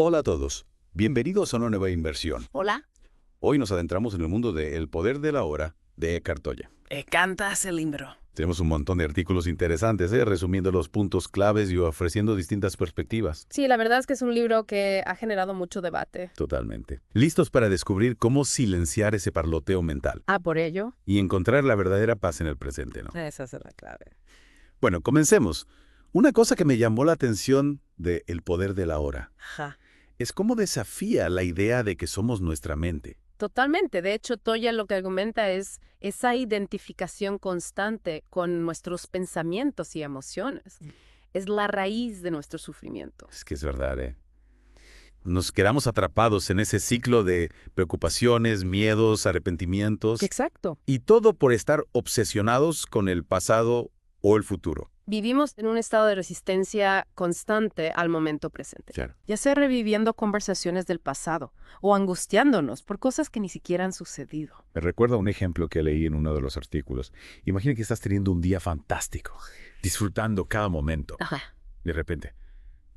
Hola a todos, bienvenidos a una nueva inversión. Hola. Hoy nos adentramos en el mundo de El poder de la hora de Eckhart Tolle. Encanta ese libro. Tenemos un montón de artículos interesantes, resumiendo los puntos claves y ofreciendo distintas perspectivas. Sí, la verdad es que es un libro que ha generado mucho debate. Totalmente. ¿Listos para descubrir cómo silenciar ese parloteo mental Por ello. y encontrar la verdadera paz en el presente, ¿no? Esa es la clave. Bueno, comencemos. Una cosa que me llamó la atención de El poder de la hora Ajá. es cómo desafía la idea de que somos nuestra mente. Totalmente. De hecho, Toya lo que argumenta es esa identificación constante con nuestros pensamientos y emociones. Es la raíz de nuestro sufrimiento. Es que es verdad, ¿eh? Nos quedamos atrapados en ese ciclo de preocupaciones, miedos, arrepentimientos, Exacto. y todo por estar obsesionados con el pasado o el futuro. Vivimos en un estado de resistencia constante al momento presente. Claro. Ya sea reviviendo conversaciones del pasado o angustiándonos por cosas que ni siquiera han sucedido. Me recuerda un ejemplo que leí en uno de los artículos. Imagina que estás teniendo un día fantástico, disfrutando cada momento. Ajá. De repente,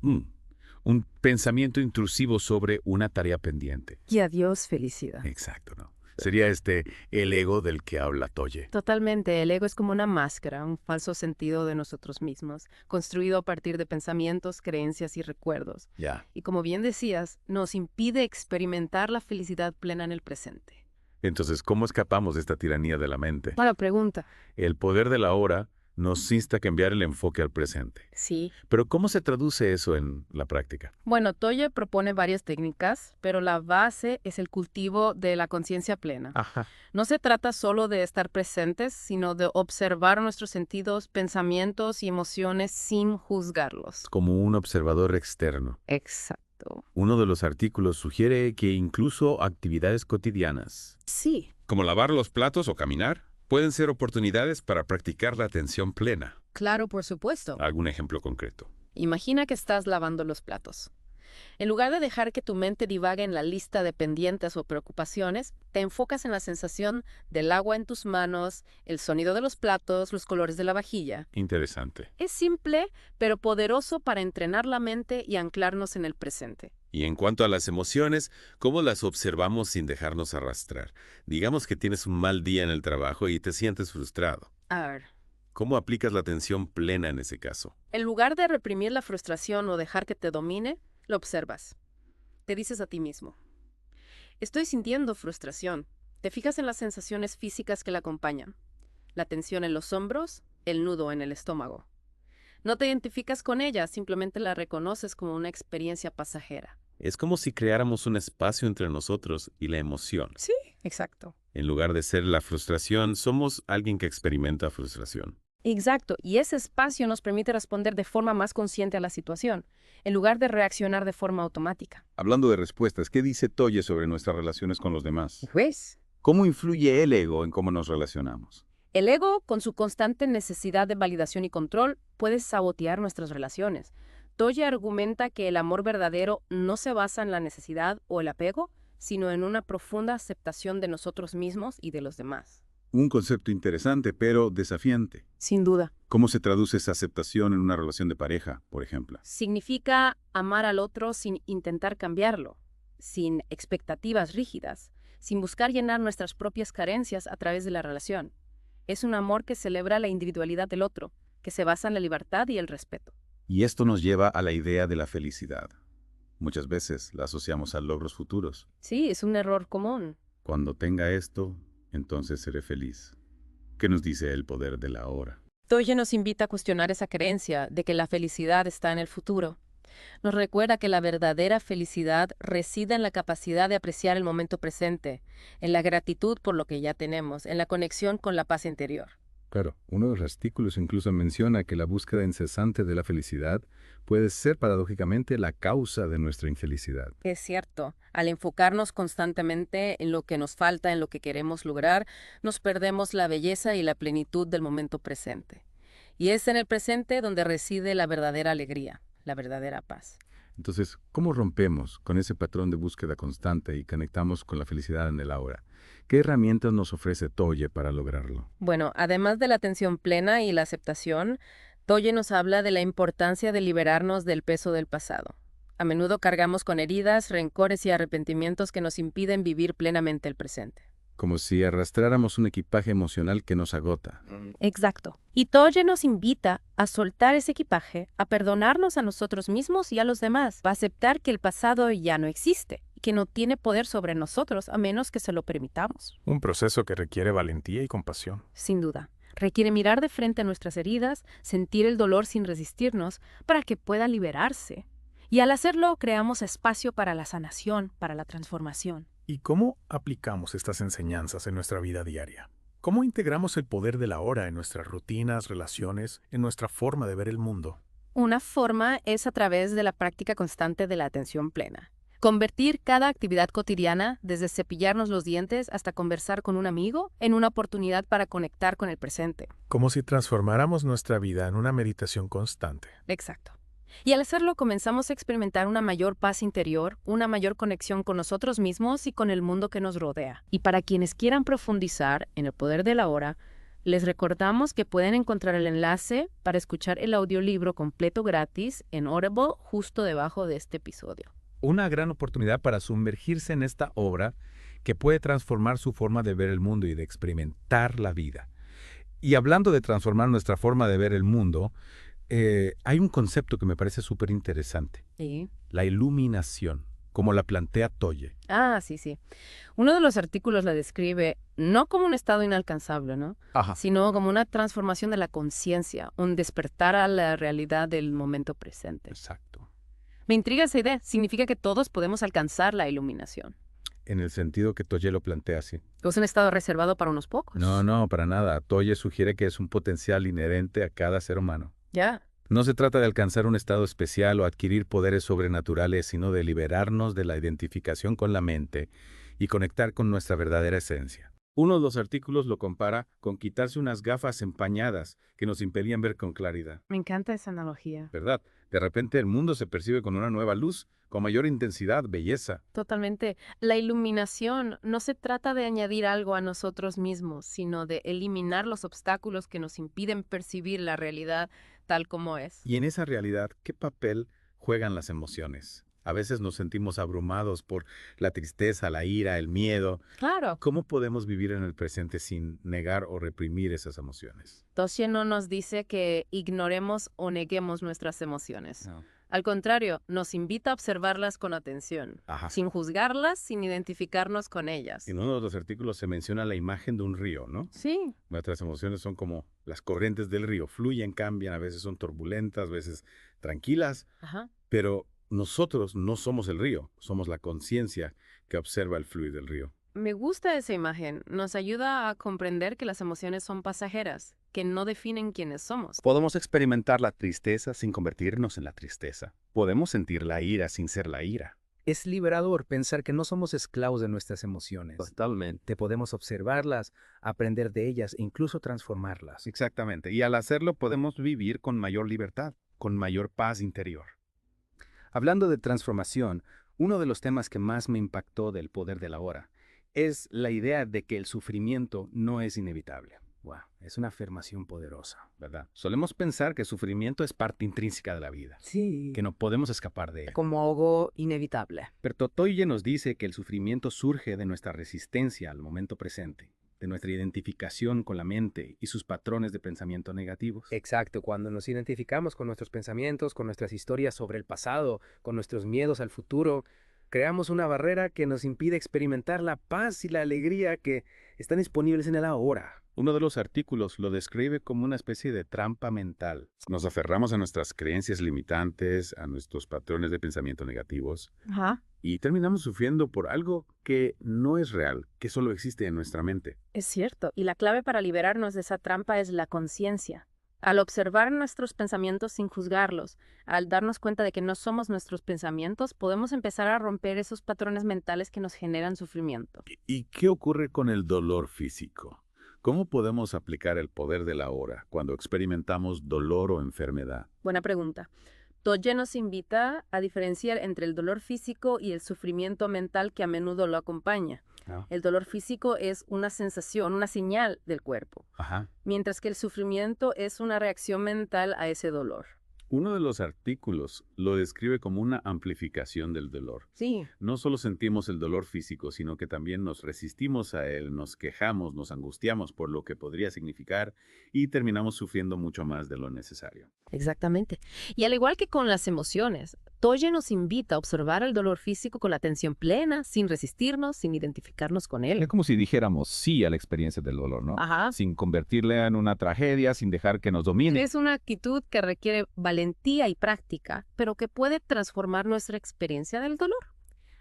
un pensamiento intrusivo sobre una tarea pendiente. Y adiós, felicidad. Exacto, ¿no? Sería el ego del que habla Tolle. Totalmente. El ego es como una máscara, un falso sentido de nosotros mismos, construido a partir de pensamientos, creencias y recuerdos. Ya. Y como bien decías, nos impide experimentar la felicidad plena en el presente. Entonces, ¿cómo escapamos de esta tiranía de la mente? Buena pregunta. El poder de la hora nos insta a cambiar el enfoque al presente. Sí. Pero ¿cómo se traduce eso en la práctica? Bueno, Toye propone varias técnicas, pero la base es el cultivo de la conciencia plena. Ajá. No se trata solo de estar presentes, sino de observar nuestros sentidos, pensamientos y emociones sin juzgarlos. Como un observador externo. Exacto. Uno de los artículos sugiere que incluso actividades cotidianas, Sí. como lavar los platos o caminar, pueden ser oportunidades para practicar la atención plena. Claro, por supuesto. ¿Algún ejemplo concreto? Imagina que estás lavando los platos. En lugar de dejar que tu mente divague en la lista de pendientes o preocupaciones, te enfocas en la sensación del agua en tus manos, el sonido de los platos, los colores de la vajilla. Interesante. Es simple, pero poderoso para entrenar la mente y anclarnos en el presente. Y en cuanto a las emociones, ¿cómo las observamos sin dejarnos arrastrar? Digamos que tienes un mal día en el trabajo y te sientes frustrado. A ver, ¿Cómo aplicas la atención plena en ese caso? en lugar de reprimir la frustración o dejar que te domine, lo observas. Te dices a ti mismo: estoy sintiendo frustración. Te fijas en las sensaciones físicas que la acompañan. La tensión en los hombros, el nudo en el estómago. No te identificas con ella, simplemente la reconoces como una experiencia pasajera. Es como si creáramos un espacio entre nosotros y la emoción. Sí, exacto. En lugar de ser la frustración, somos alguien que experimenta frustración. Exacto, y ese espacio nos permite responder de forma más consciente a la situación, en lugar de reaccionar de forma automática. Hablando de respuestas, ¿qué dice Tolle sobre nuestras relaciones con los demás? ¿Ves? ¿Cómo influye el ego en cómo nos relacionamos? El ego, con su constante necesidad de validación y control, puede sabotear nuestras relaciones. Toye argumenta que el amor verdadero no se basa en la necesidad o el apego, sino en una profunda aceptación de nosotros mismos y de los demás. Un concepto interesante, pero desafiante. Sin duda. ¿Cómo se traduce esa aceptación en una relación de pareja, por ejemplo? Significa amar al otro sin intentar cambiarlo, sin expectativas rígidas, sin buscar llenar nuestras propias carencias a través de la relación. Es un amor que celebra la individualidad del otro, que se basa en la libertad y el respeto. Y esto nos lleva a la idea de la felicidad. Muchas veces la asociamos a logros futuros. Sí, es un error común. Cuando tenga esto, entonces seré feliz. ¿Qué nos dice el poder de la hora? Toye nos invita a cuestionar esa creencia de que la felicidad está en el futuro. Nos recuerda que la verdadera felicidad reside en la capacidad de apreciar el momento presente, en la gratitud por lo que ya tenemos, en la conexión con la paz interior. Claro, uno de los artículos incluso menciona que la búsqueda incesante de la felicidad puede ser paradójicamente la causa de nuestra infelicidad. Es cierto, al enfocarnos constantemente en lo que nos falta, en lo que queremos lograr, nos perdemos la belleza y la plenitud del momento presente. Y es en el presente donde reside la verdadera alegría, la verdadera paz. Entonces, ¿cómo rompemos con ese patrón de búsqueda constante y conectamos con la felicidad en el ahora? ¿Qué herramientas nos ofrece Tolle para lograrlo? Bueno, además de la atención plena y la aceptación, Tolle nos habla de la importancia de liberarnos del peso del pasado. A menudo cargamos con heridas, rencores y arrepentimientos que nos impiden vivir plenamente el presente. Como si arrastráramos un equipaje emocional que nos agota. Exacto. Y Tolle nos invita a soltar ese equipaje, a perdonarnos a nosotros mismos y a los demás, a aceptar que el pasado ya no existe, que no tiene poder sobre nosotros a menos que se lo permitamos. Un proceso que requiere valentía y compasión. Sin duda. Requiere mirar de frente a nuestras heridas, sentir el dolor sin resistirnos, para que pueda liberarse. Y al hacerlo, creamos espacio para la sanación, para la transformación. ¿Y cómo aplicamos estas enseñanzas en nuestra vida diaria? ¿Cómo integramos el poder de la hora en nuestras rutinas, relaciones, en nuestra forma de ver el mundo? Una forma es a través de la práctica constante de la atención plena. Convertir cada actividad cotidiana, desde cepillarnos los dientes hasta conversar con un amigo, en una oportunidad para conectar con el presente. Como si transformáramos nuestra vida en una meditación constante. Exacto. Y al hacerlo comenzamos a experimentar una mayor paz interior, una mayor conexión con nosotros mismos y con el mundo que nos rodea. Y para quienes quieran profundizar en el poder de la hora, les recordamos que pueden encontrar el enlace para escuchar el audiolibro completo gratis en Audible justo debajo de este episodio. Una gran oportunidad para sumergirse en esta obra que puede transformar su forma de ver el mundo y de experimentar la vida. Y hablando de transformar nuestra forma de ver el mundo, hay un concepto que me parece súper interesante. ¿Sí? La iluminación, como la plantea Tolle. Sí. Uno de los artículos la describe no como un estado inalcanzable, ¿no? Sino como una transformación de la conciencia, un despertar a la realidad del momento presente. Exacto. Me intriga esa idea. Significa que todos podemos alcanzar la iluminación. En el sentido que Tolle lo plantea así. ¿O es un estado reservado para unos pocos? No, para nada. Tolle sugiere que es un potencial inherente a cada ser humano. Ya. No se trata de alcanzar un estado especial o adquirir poderes sobrenaturales, sino de liberarnos de la identificación con la mente y conectar con nuestra verdadera esencia. Uno de los artículos lo compara con quitarse unas gafas empañadas que nos impedían ver con claridad. Me encanta esa analogía. ¿Verdad? De repente el mundo se percibe con una nueva luz, con mayor intensidad, belleza. Totalmente. La iluminación no se trata de añadir algo a nosotros mismos, sino de eliminar los obstáculos que nos impiden percibir la realidad tal como es. Y en esa realidad, ¿qué papel juegan las emociones? A veces nos sentimos abrumados por la tristeza, la ira, el miedo. Claro. ¿Cómo podemos vivir en el presente sin negar o reprimir esas emociones? Tolle no nos dice que ignoremos o neguemos nuestras emociones. No. Al contrario, nos invita a observarlas con atención, sin juzgarlas, sin identificarnos con ellas. En uno de los artículos se menciona la imagen de un río, ¿no? Sí. Nuestras emociones son como las corrientes del río, fluyen, cambian, a veces son turbulentas, a veces tranquilas, pero nosotros no somos el río, somos la conciencia que observa el fluir del río. Me gusta esa imagen. Nos ayuda a comprender que las emociones son pasajeras, que no definen quiénes somos. Podemos experimentar la tristeza sin convertirnos en la tristeza. Podemos sentir la ira sin ser la ira. Es liberador pensar que no somos esclavos de nuestras emociones. Totalmente. Podemos observarlas, aprender de ellas e incluso transformarlas. Exactamente. Y al hacerlo podemos vivir con mayor libertad, con mayor paz interior. Hablando de transformación, uno de los temas que más me impactó del poder de la hora es la idea de que el sufrimiento no es inevitable. Wow, es una afirmación poderosa, ¿Verdad? Solemos pensar que el sufrimiento es parte intrínseca de la vida, Sí. que no podemos escapar de él. Como algo inevitable. Pero Tolle nos dice que el sufrimiento surge de nuestra resistencia al momento presente, de nuestra identificación con la mente y sus patrones de pensamiento negativos. Exacto, cuando nos identificamos con nuestros pensamientos, con nuestras historias sobre el pasado, con nuestros miedos al futuro, creamos una barrera que nos impide experimentar la paz y la alegría que están disponibles en el ahora. Uno de los artículos lo describe como una especie de trampa mental. Nos aferramos a nuestras creencias limitantes, a nuestros patrones de pensamiento negativos, y terminamos sufriendo por algo que no es real, que solo existe en nuestra mente. Es cierto, y la clave para liberarnos de esa trampa es la conciencia. Al observar nuestros pensamientos sin juzgarlos, al darnos cuenta de que no somos nuestros pensamientos, podemos empezar a romper esos patrones mentales que nos generan sufrimiento. ¿Y qué ocurre con el dolor físico? ¿Cómo podemos aplicar el poder de la hora cuando experimentamos dolor o enfermedad? Buena pregunta. Tolle nos invita a diferenciar entre el dolor físico y el sufrimiento mental que a menudo lo acompaña. El dolor físico es una sensación, una señal del cuerpo, mientras que el sufrimiento es una reacción mental a ese dolor. Uno de los artículos lo describe como una amplificación del dolor. Sí, No solo sentimos el dolor físico, sino que también nos resistimos a él, nos quejamos, nos angustiamos por lo que podría significar y terminamos sufriendo mucho más de lo necesario. exactamente. Y al igual que con las emociones, Toye nos invita a observar el dolor físico con la atención plena, sin resistirnos, sin identificarnos con Es él. como si dijéramos sí a la experiencia del dolor, ¿no? Ajá. Sin convertirla en una tragedia, sin dejar que nos domine. Es una actitud que requiere valentía y práctica, pero que puede transformar nuestra experiencia del dolor.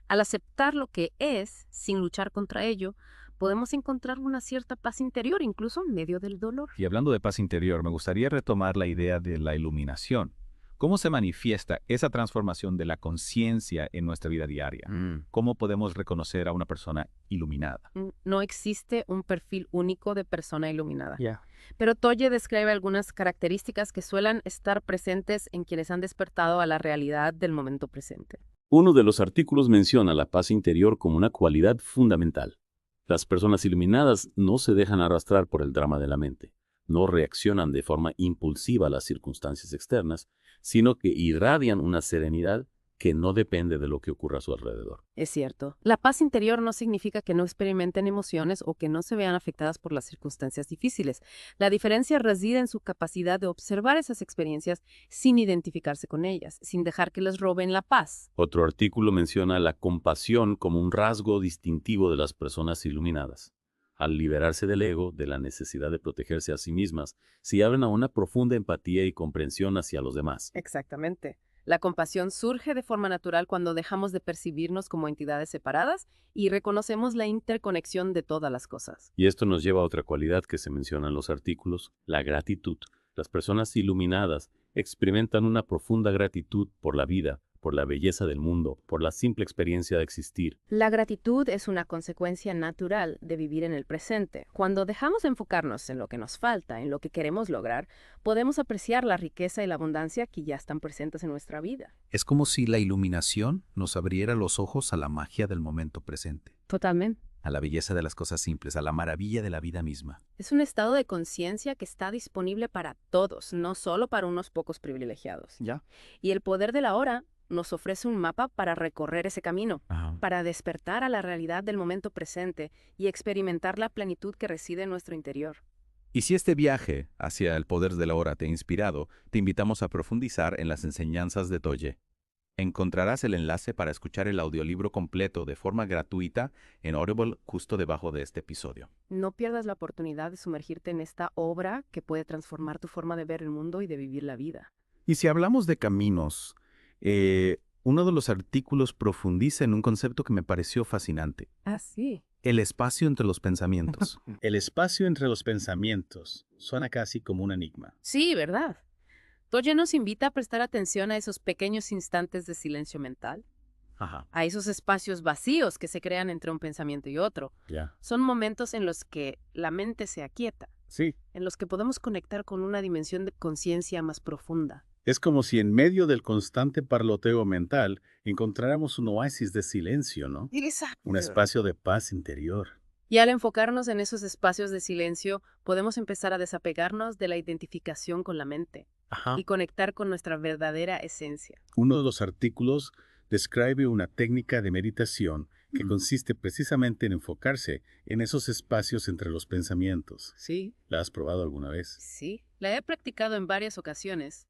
Al aceptar lo que es, sin luchar contra ello, podemos encontrar una cierta paz interior, incluso en medio del dolor. Y hablando de paz interior, me gustaría retomar la idea de la iluminación. ¿Cómo se manifiesta esa transformación de la conciencia en nuestra vida diaria? ¿Cómo podemos reconocer a una persona iluminada? No existe un perfil único de persona iluminada. Ya. Pero Toye describe algunas características que suelen estar presentes en quienes han despertado a la realidad del momento presente. Uno de los artículos menciona la paz interior como una cualidad fundamental. Las personas iluminadas no se dejan arrastrar por el drama de la mente, no reaccionan de forma impulsiva a las circunstancias externas, sino que irradian una serenidad que no depende de lo que ocurra a su alrededor. Es cierto. La paz interior no significa que no experimenten emociones o que no se vean afectadas por las circunstancias difíciles. La diferencia reside en su capacidad de observar esas experiencias sin identificarse con ellas, sin dejar que les roben la paz. Otro artículo menciona la compasión como un rasgo distintivo de las personas iluminadas. Al liberarse del ego, de la necesidad de protegerse a sí mismas, se abren a una profunda empatía y comprensión hacia los demás. Exactamente. La compasión surge de forma natural cuando dejamos de percibirnos como entidades separadas y reconocemos la interconexión de todas las cosas. Y esto nos lleva a otra cualidad que se menciona en los artículos, la gratitud. Las personas iluminadas experimentan una profunda gratitud por la vida, por la belleza del mundo, por la simple experiencia de existir. La gratitud es una consecuencia natural de vivir en el presente. Cuando dejamos de enfocarnos en lo que nos falta, en lo que queremos lograr, podemos apreciar la riqueza y la abundancia que ya están presentes en nuestra vida. Es como si la iluminación nos abriera los ojos a la magia del momento presente, Totalmente. a la belleza de las cosas simples, a la maravilla de la vida misma. Es un estado de conciencia que está disponible para todos, no solo para unos pocos privilegiados. Ya. Y el poder de la hora nos ofrece un mapa para recorrer ese camino, para despertar a la realidad del momento presente y experimentar la plenitud que reside en nuestro interior. Y si este viaje hacia el poder de la hora te ha inspirado, te invitamos a profundizar en las enseñanzas de Toye. Encontrarás el enlace para escuchar el audiolibro completo de forma gratuita en Audible justo debajo de este episodio. No pierdas la oportunidad de sumergirte en esta obra que puede transformar tu forma de ver el mundo y de vivir la vida. Y si hablamos de caminos, uno de los artículos profundiza en un concepto que me pareció fascinante. Ah, sí. El espacio entre los pensamientos. El espacio entre los pensamientos suena casi como un enigma. Sí, ¿verdad? Toye nos invita a prestar atención a esos pequeños instantes de silencio mental, Ajá. a esos espacios vacíos que se crean entre un pensamiento y otro. Ya. Son momentos en los que la mente se aquieta, Sí. en los que podemos conectar con una dimensión de conciencia más profunda. Es como si en medio del constante parloteo mental encontráramos un oasis de silencio, ¿no? Exacto. Un espacio de paz interior. Y al enfocarnos en esos espacios de silencio, podemos empezar a desapegarnos de la identificación con la mente Ajá. y conectar con nuestra verdadera esencia. Uno de los artículos describe una técnica de meditación que consiste precisamente en enfocarse en esos espacios entre los pensamientos. Sí. ¿La has probado alguna vez? Sí, la he practicado en varias ocasiones.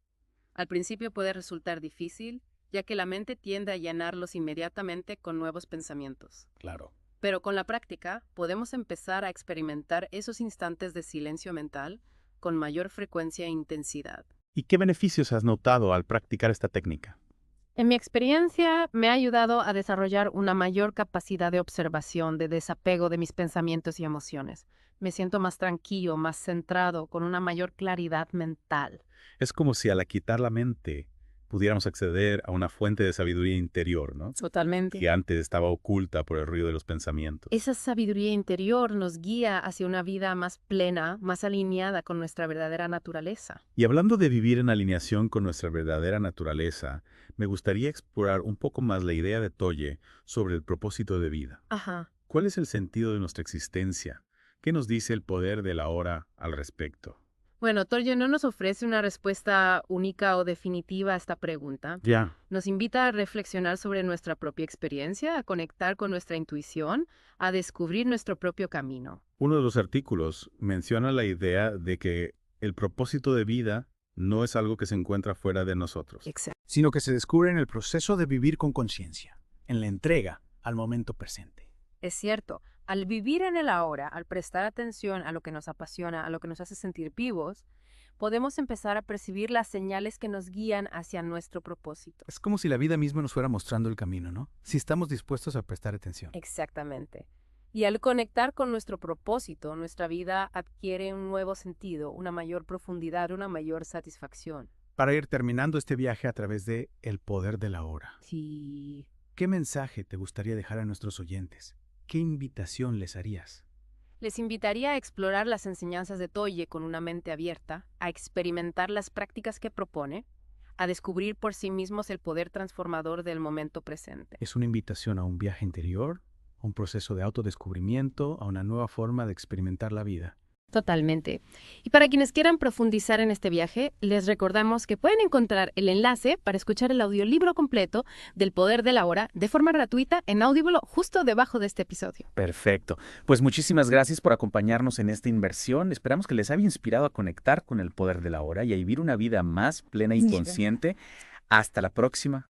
Al principio puede resultar difícil, ya que la mente tiende a llenarlos inmediatamente con nuevos pensamientos. Claro. Pero con la práctica podemos empezar a experimentar esos instantes de silencio mental con mayor frecuencia e intensidad. ¿Y qué beneficios has notado al practicar esta técnica? En mi experiencia, me ha ayudado a desarrollar una mayor capacidad de observación, de desapego de mis pensamientos y emociones. Me siento más tranquilo, más centrado, con una mayor claridad mental. Es como si al quitar la mente pudiéramos acceder a una fuente de sabiduría interior, ¿no? Totalmente. Que antes estaba oculta por el ruido de los pensamientos. Esa sabiduría interior nos guía hacia una vida más plena, más alineada con nuestra verdadera naturaleza. Y hablando de vivir en alineación con nuestra verdadera naturaleza, me gustaría explorar un poco más la idea de Toye sobre el propósito de vida. Ajá. ¿Cuál es el sentido de nuestra existencia? ¿Qué nos dice el poder de la hora al respecto? Bueno, Torje no nos ofrece una respuesta única o definitiva a esta pregunta. Ya. Nos invita a reflexionar sobre nuestra propia experiencia, a conectar con nuestra intuición, a descubrir nuestro propio camino. Uno de los artículos menciona la idea de que el propósito de vida no es algo que se encuentra fuera de nosotros. Exacto. Sino que se descubre en el proceso de vivir con conciencia, en la entrega al momento presente. Es cierto, al vivir en el ahora, al prestar atención a lo que nos apasiona, a lo que nos hace sentir vivos, podemos empezar a percibir las señales que nos guían hacia nuestro propósito. Es como si la vida misma nos fuera mostrando el camino, ¿no? Si estamos dispuestos a prestar atención. Exactamente. Y al conectar con nuestro propósito, nuestra vida adquiere un nuevo sentido, una mayor profundidad, una mayor satisfacción. Para ir terminando este viaje a través de el poder de la hora. Sí. ¿Qué mensaje te gustaría dejar a nuestros oyentes? ¿Qué invitación les harías? Les invitaría a explorar las enseñanzas de Torje con una mente abierta, a experimentar las prácticas que propone, a descubrir por sí mismos el poder transformador del momento presente. ¿Es una invitación a un viaje interior, a un proceso de autodescubrimiento, a una nueva forma de experimentar la vida? Totalmente. Y para quienes quieran profundizar en este viaje, les recordamos que pueden encontrar el enlace para escuchar el audiolibro completo del Poder de la Hora de forma gratuita en Audible justo debajo de este episodio. Perfecto. Pues muchísimas gracias por acompañarnos en esta inmersión. Esperamos que les haya inspirado a conectar con el poder de la hora y a vivir una vida más plena y consciente. Hasta la próxima.